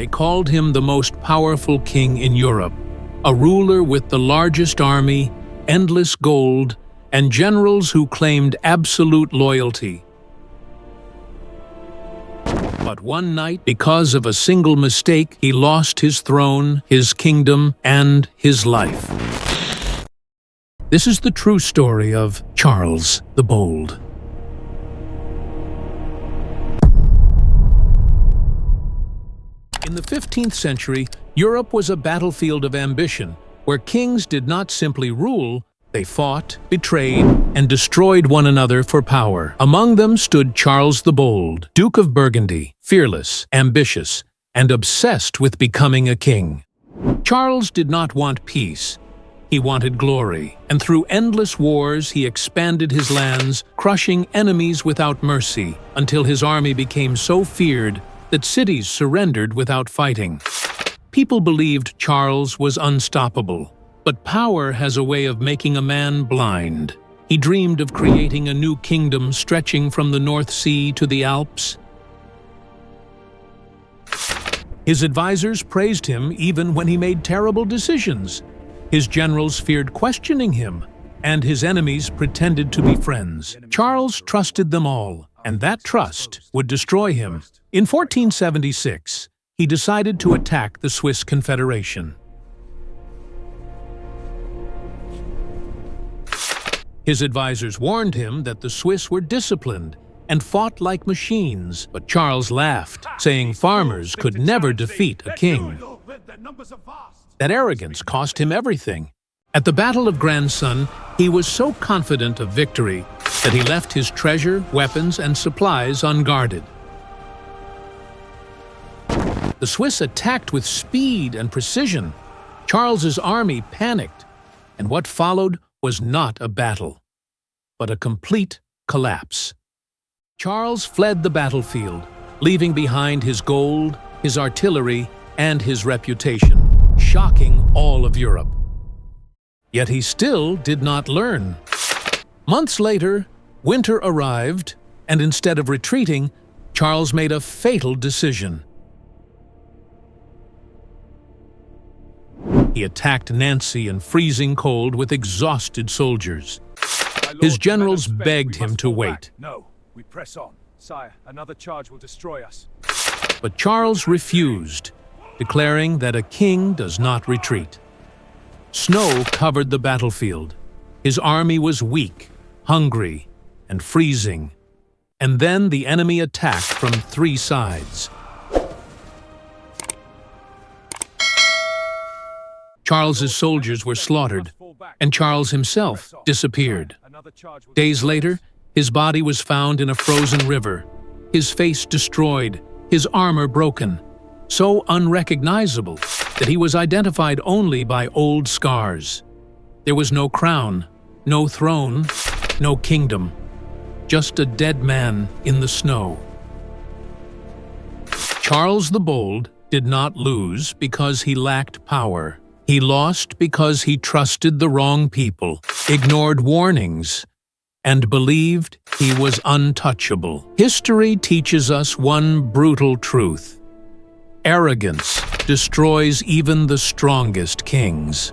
They called him the most powerful king in Europe, a ruler with the largest army, endless gold, and generals who claimed absolute loyalty. But one night, because of a single mistake, he lost his throne, his kingdom, and his life. This is the true story of Charles the Bold. In the 15th century, Europe was a battlefield of ambition, where kings did not simply rule, they fought, betrayed, and destroyed one another for power. Among them stood Charles the Bold, Duke of Burgundy, fearless, ambitious, and obsessed with becoming a king. Charles did not want peace. He wanted glory, and through endless wars he expanded his lands, crushing enemies without mercy, until his army became so feared that cities surrendered without fighting. People believed Charles was unstoppable, but power has a way of making a man blind. He dreamed of creating a new kingdom stretching from the North Sea to the Alps. His advisors praised him even when he made terrible decisions. His generals feared questioning him, and his enemies pretended to be friends. Charles trusted them all, and that trust would destroy him. In 1476, he decided to attack the Swiss Confederation. His advisors warned him that the Swiss were disciplined and fought like machines, but Charles laughed, saying farmers could never defeat a king. That arrogance cost him everything. At the Battle of Grandson, he was so confident of victory that he left his treasure, weapons, and supplies unguarded. The Swiss attacked with speed and precision. Charles's army panicked, and what followed was not a battle, but a complete collapse. Charles fled the battlefield, leaving behind his gold, his artillery, and his reputation, shocking all of Europe. Yet he still did not learn. Months later, winter arrived, and instead of retreating, Charles made a fatal decision. He attacked Nancy in freezing cold with exhausted soldiers. His generals begged him to wait. No, we press on. Sire, another charge will destroy us. But Charles refused, declaring that a king does not retreat. Snow covered the battlefield. His army was weak, hungry, and freezing. And then the enemy attacked from three sides. Charles's soldiers were slaughtered, and Charles himself disappeared. Days later, his body was found in a frozen river, his face destroyed, his armor broken, so unrecognizable that he was identified only by old scars. There was no crown, no throne, no kingdom, just a dead man in the snow. Charles the Bold did not lose because he lacked power. He lost because he trusted the wrong people, ignored warnings, and believed he was untouchable. History teaches us one brutal truth: arrogance destroys even the strongest kings.